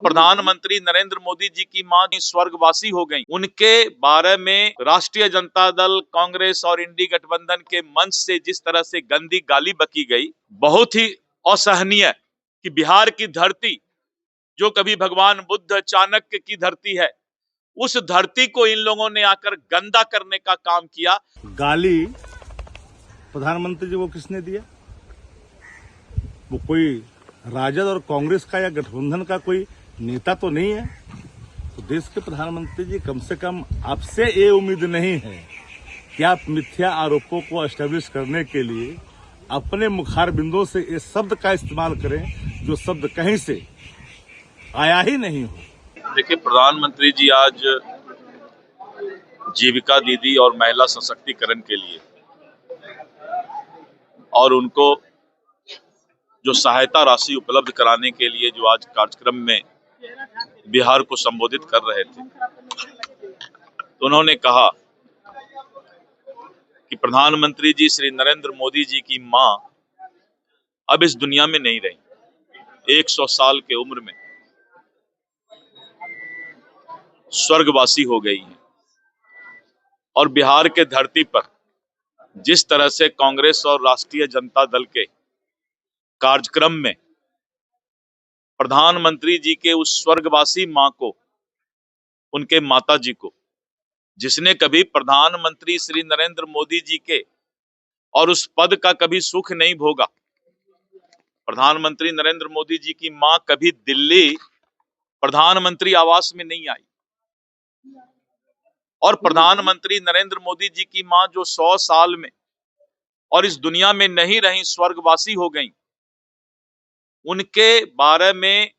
प्रधानमंत्री नरेंद्र मोदी जी की मां स्वर्गवासी हो गई। उनके बारे में राष्ट्रीय जनता दल, कांग्रेस और इंडी गठबंधन के मंच से जिस तरह से गंदी गाली बकी गई, बहुत ही असहनीय कि बिहार की धरती जो कभी भगवान बुद्ध, चाणक्य की धरती है, उस धरती को इन लोगों ने आकर गंदा करने का काम किया। गाली प्रधानमंत्री जी को किसने दिया? वो कोई राजद और कांग्रेस का या गठबंधन का कोई नेता तो नहीं है। तो देश के प्रधानमंत्री जी, कम से कम आपसे ये उम्मीद नहीं है कि आप मिथ्या आरोपों को एस्टेब्लिश करने के लिए अपने मुखार बिंदुओं से इस शब्द का इस्तेमाल करें जो शब्द कहीं से आया ही नहीं हो। देखिए, प्रधानमंत्री जी आज जीविका दीदी और महिला सशक्तिकरण के लिए और उनको जो सहायता राशि उपलब्ध कराने के लिए जो आज कार्यक्रम में बिहार को संबोधित कर रहे थे, तो उन्होंने कहा कि प्रधानमंत्री जी श्री नरेंद्र मोदी जी की मां अब इस दुनिया में नहीं रही। 100 साल के उम्र में स्वर्गवासी हो गई हैं। और बिहार के धरती पर जिस तरह से कांग्रेस और राष्ट्रीय जनता दल के कार्यक्रम में प्रधानमंत्री जी के उस स्वर्गवासी मां को, उनके माता जी को, जिसने कभी प्रधानमंत्री श्री नरेंद्र मोदी जी के और उस पद का कभी सुख नहीं भोगा। प्रधानमंत्री नरेंद्र मोदी जी की मां कभी दिल्ली प्रधानमंत्री आवास में नहीं आई। और प्रधानमंत्री नरेंद्र मोदी जी की मां जो 100 साल में और इस दुनिया में नहीं रही, स्वर्गवासी हो गई, उनके बारे में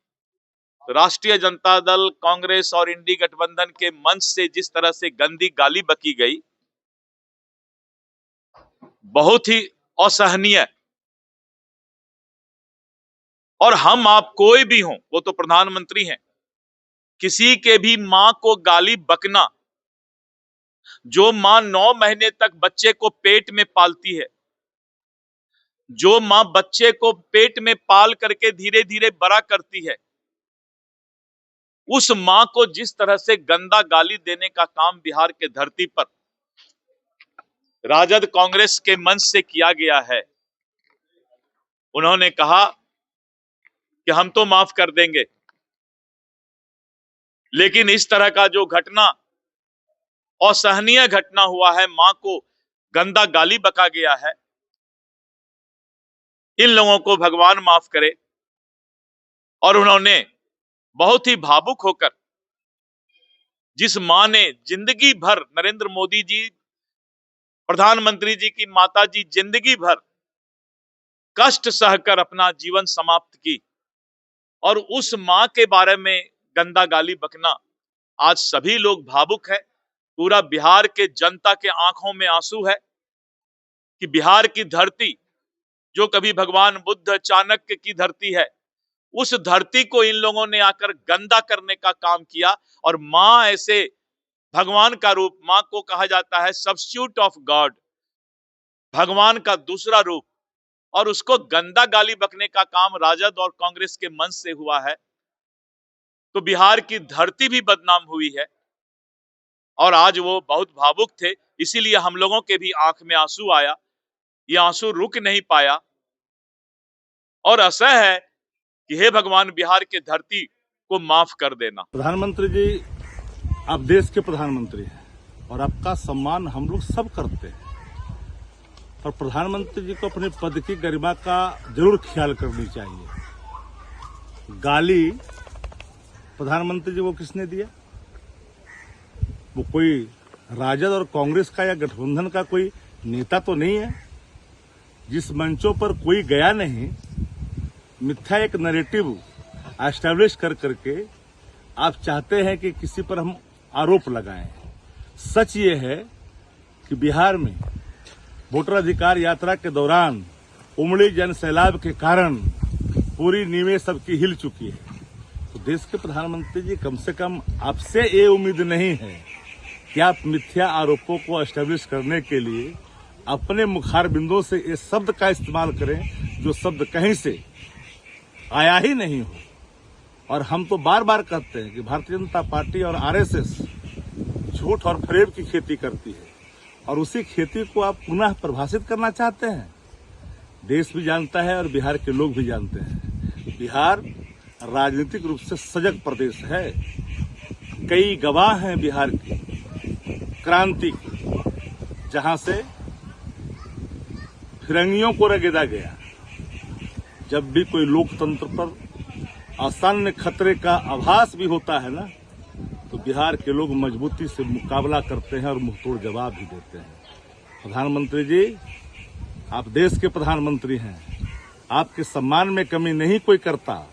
राष्ट्रीय जनता दल, कांग्रेस और इंडी गठबंधन के मंच से जिस तरह से गंदी गाली बकी गई, बहुत ही असहनीय। और हम आप कोई भी हो, वो तो प्रधानमंत्री हैं, किसी के भी मां को गाली बकना, जो मां 9 महीने तक बच्चे को पेट में पालती है, जो मां बच्चे को पेट में पाल करके धीरे धीरे बड़ा करती है, उस मां को जिस तरह से गंदा गाली देने का काम बिहार के धरती पर राजद कांग्रेस के मंच से किया गया है। उन्होंने कहा कि हम तो माफ कर देंगे, लेकिन इस तरह का जो घटना, असहनीय घटना हुआ है, मां को गंदा गाली बका गया है, इन लोगों को भगवान माफ करे। और उन्होंने बहुत ही भावुक होकर, जिस मां ने जिंदगी भर, नरेंद्र मोदी जी, प्रधानमंत्री जी की माता जी जिंदगी भर कष्ट सहकर अपना जीवन समाप्त की, और उस मां के बारे में गंदा गाली बकना, आज सभी लोग भावुक है। पूरा बिहार के जनता के आंखों में आंसू है कि बिहार की धरती जो कभी भगवान बुद्ध, चाणक्य की धरती है, उस धरती को इन लोगों ने आकर गंदा करने का काम किया। और मां ऐसे भगवान का रूप, मां को कहा जाता है सब्स्टिट्यूट ऑफ गॉड, भगवान का दूसरा रूप, और उसको गंदा गाली बकने का काम राजद और कांग्रेस के मंच से हुआ है। तो बिहार की धरती भी बदनाम हुई है। और आज वो बहुत भावुक थे, इसीलिए हम लोगों के भी आंख में आंसू आया। ये आंसू रुक नहीं पाया। और ऐसा है कि हे भगवान, बिहार के धरती को माफ कर देना। प्रधानमंत्री जी, आप देश के प्रधानमंत्री हैं और आपका सम्मान हम लोग सब करते हैं, और प्रधानमंत्री जी को अपने पद की गरिमा का जरूर ख्याल करनी चाहिए। गाली प्रधानमंत्री जी को किसने दिया? वो कोई राजद और कांग्रेस का या गठबंधन का कोई नेता तो नहीं है। जिस मंचों पर कोई गया नहीं, मिथ्या एक नैरेटिव एस्टैब्लिश कर करके आप चाहते हैं कि किसी पर हम आरोप लगाएं। सच ये है कि बिहार में वोटर अधिकार यात्रा के दौरान उमड़ी जन सैलाब के कारण पूरी नींवें सबकी हिल चुकी है। तो देश के प्रधानमंत्री जी, कम से कम आपसे ये उम्मीद नहीं है कि आप मिथ्या आरोपों को एस्टेब्लिश करने के लिए अपने मुखार बिंदुओं से इस शब्द का इस्तेमाल करें जो शब्द कहीं से आया ही नहीं हो। और हम तो बार बार कहते हैं कि भारतीय जनता पार्टी और आरएसएस झूठ और फरेब की खेती करती है और उसी खेती को आप पुनः परिभाषित करना चाहते हैं। देश भी जानता है और बिहार के लोग भी जानते हैं, बिहार राजनीतिक रूप से सजग प्रदेश है। कई गवाह हैं बिहार की क्रांति की, जहां से फिरंगियों को रगेदा गया। जब भी कोई लोकतंत्र पर आसान्य खतरे का आभास भी होता है ना, तो बिहार के लोग मजबूती से मुकाबला करते हैं और मुंहतोड़ जवाब भी देते हैं। प्रधानमंत्री जी, आप देश के प्रधानमंत्री हैं, आपके सम्मान में कमी नहीं कोई करता,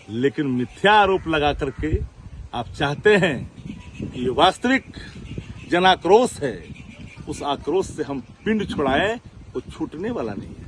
लेकिन मिथ्या आरोप लगा करके आप चाहते हैं कि ये वास्तविक जन आक्रोश है, उस आक्रोश से हम पिंड छुड़ाएं, वो छूटने वाला नहीं है।